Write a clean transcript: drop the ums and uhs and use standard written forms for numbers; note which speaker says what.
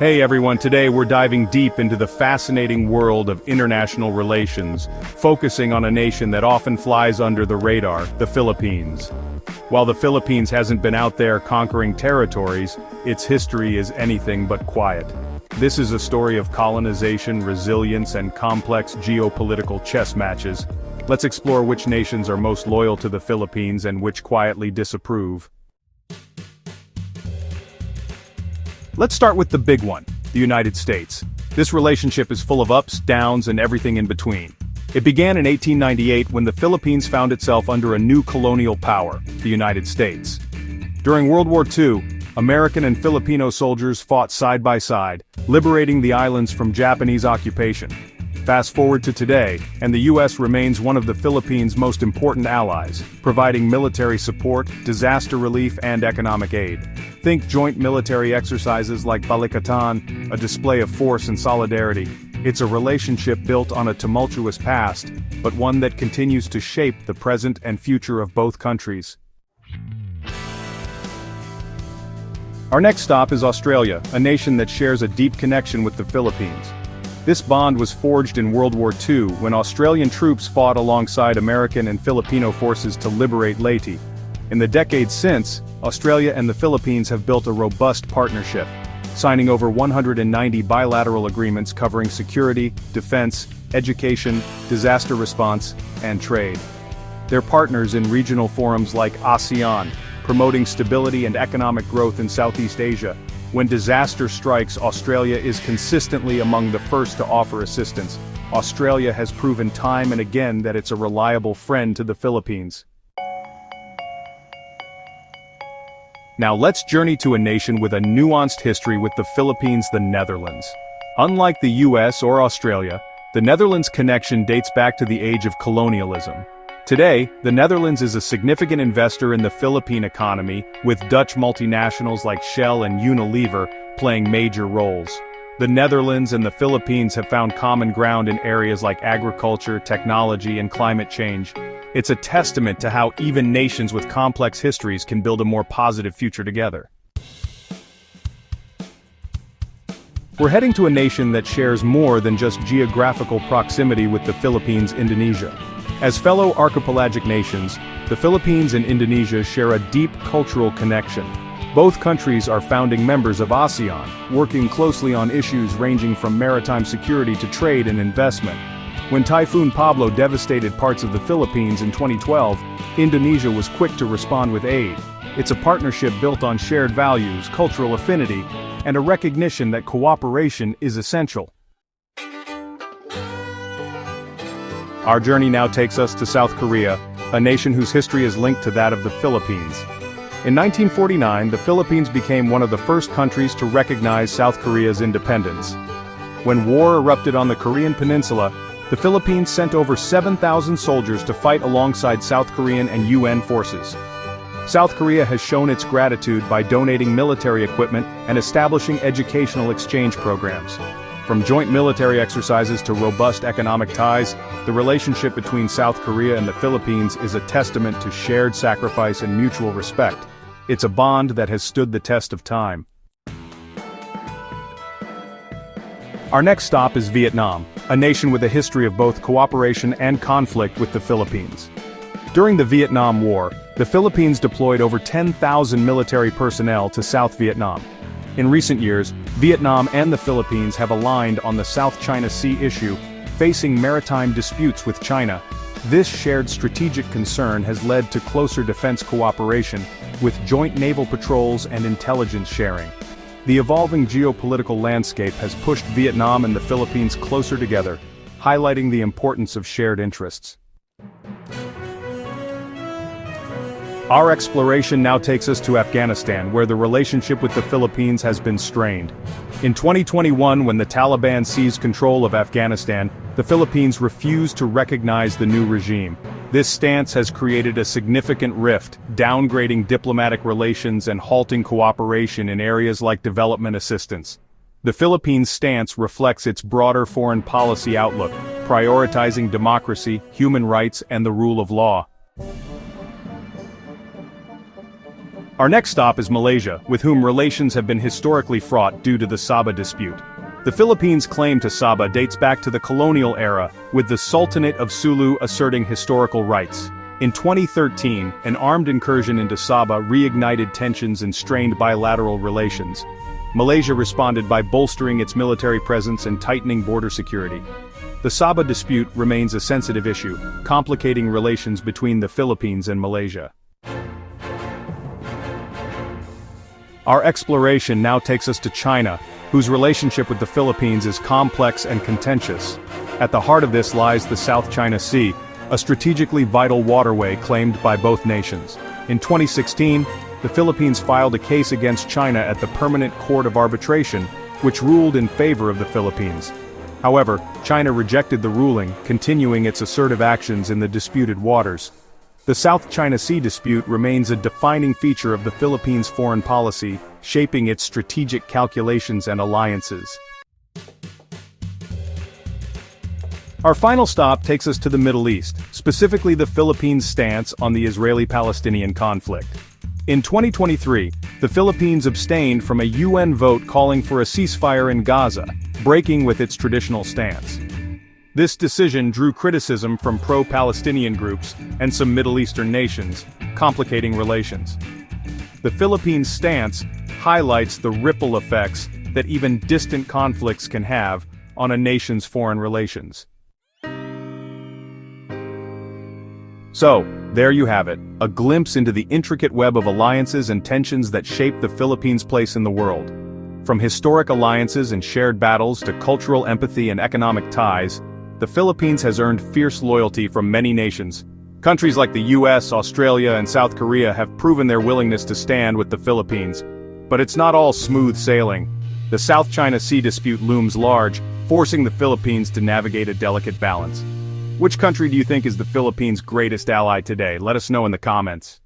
Speaker 1: Hey everyone, today we're diving deep into the fascinating world of international relations, focusing on a nation that often flies under the radar, the Philippines. While the Philippines hasn't been out there conquering territories, its history is anything but quiet. This is a story of colonization, resilience, and complex geopolitical chess matches. Let's explore which nations are most loyal to the Philippines and which quietly disapprove. Let's start with the big one, the United States. This relationship is full of ups, downs, and everything in between. It began in 1898 when the Philippines found itself under a new colonial power, the United States. During World War II, American and Filipino soldiers fought side by side, liberating the islands from Japanese occupation. Fast forward to today, and the U.S. remains one of the Philippines' most important allies, providing military support, disaster relief, and economic aid. Think joint military exercises like Balikatan, a display of force and solidarity. It's a relationship built on a tumultuous past, but one that continues to shape the present and future of both countries. Our next stop is Australia, a nation that shares a deep connection with the Philippines. This bond was forged in World War II when Australian troops fought alongside American and Filipino forces to liberate Leyte. In the decades since, Australia and the Philippines have built a robust partnership, signing over 190 bilateral agreements covering security, defense, education, disaster response, and trade. They're partners in regional forums like ASEAN, promoting stability and economic growth in Southeast Asia. When disaster strikes, Australia is consistently among the first to offer assistance. Australia has proven time and again that it's a reliable friend to the Philippines. Now let's journey to a nation with a nuanced history with the Philippines, the Netherlands. Unlike the US or Australia, the Netherlands' connection dates back to the age of colonialism. Today, the Netherlands is a significant investor in the Philippine economy, with Dutch multinationals like Shell and Unilever playing major roles. The Netherlands and the Philippines have found common ground in areas like agriculture, technology, and climate change. It's a testament to how even nations with complex histories can build a more positive future together. We're heading to a nation that shares more than just geographical proximity with the Philippines, Indonesia. As fellow archipelagic nations, the Philippines and Indonesia share a deep cultural connection. Both countries are founding members of ASEAN, working closely on issues ranging from maritime security to trade and investment. When Typhoon Pablo devastated parts of the Philippines in 2012, Indonesia was quick to respond with aid. It's a partnership built on shared values, cultural affinity, and a recognition that cooperation is essential. Our journey now takes us to South Korea, a nation whose history is linked to that of the Philippines. In 1949, the Philippines became one of the first countries to recognize South Korea's independence. When war erupted on the Korean peninsula, the Philippines sent over 7,000 soldiers to fight alongside South Korean and UN forces. South Korea has shown its gratitude by donating military equipment and establishing educational exchange programs. From joint military exercises to robust economic ties, the relationship between South Korea and the Philippines is a testament to shared sacrifice and mutual respect. It's a bond that has stood the test of time. Our next stop is Vietnam, a nation with a history of both cooperation and conflict with the Philippines. During the Vietnam War, the Philippines deployed over 10,000 military personnel to South Vietnam. In recent years, Vietnam and the Philippines have aligned on the South China Sea issue, facing maritime disputes with China. This shared strategic concern has led to closer defense cooperation, with joint naval patrols and intelligence sharing. The evolving geopolitical landscape has pushed Vietnam and the Philippines closer together, highlighting the importance of shared interests. Our exploration now takes us to Afghanistan, where the relationship with the Philippines has been strained. In 2021, when the Taliban seized control of Afghanistan, the Philippines refused to recognize the new regime. This stance has created a significant rift, downgrading diplomatic relations and halting cooperation in areas like development assistance. The Philippines' stance reflects its broader foreign policy outlook, prioritizing democracy, human rights, and the rule of law. Our next stop is Malaysia, with whom relations have been historically fraught due to the Sabah dispute. The Philippines' claim to Sabah dates back to the colonial era, with the Sultanate of Sulu asserting historical rights. In 2013, an armed incursion into Sabah reignited tensions and strained bilateral relations. Malaysia responded by bolstering its military presence and tightening border security. The Sabah dispute remains a sensitive issue, complicating relations between the Philippines and Malaysia. Our exploration now takes us to China, whose relationship with the Philippines is complex and contentious. At the heart of this lies the South China Sea, a strategically vital waterway claimed by both nations. In 2016, the Philippines filed a case against China at the Permanent Court of Arbitration, which ruled in favor of the Philippines. However, China rejected the ruling, continuing its assertive actions in the disputed waters. The South China Sea dispute remains a defining feature of the Philippines' foreign policy, shaping its strategic calculations and alliances. Our final stop takes us to the Middle East, specifically the Philippines' stance on the Israeli-Palestinian conflict. In 2023, the Philippines abstained from a UN vote calling for a ceasefire in Gaza, breaking with its traditional stance. This decision drew criticism from pro-Palestinian groups and some Middle Eastern nations, complicating relations. The Philippines' stance highlights the ripple effects that even distant conflicts can have on a nation's foreign relations. So, there you have it, a glimpse into the intricate web of alliances and tensions that shape the Philippines' place in the world. From historic alliances and shared battles to cultural empathy and economic ties, the Philippines has earned fierce loyalty from many nations. Countries like the US, Australia, and South Korea have proven their willingness to stand with the Philippines. But it's not all smooth sailing. The South China Sea dispute looms large, forcing the Philippines to navigate a delicate balance. Which country do you think is the Philippines' greatest ally today? Let us know in the comments.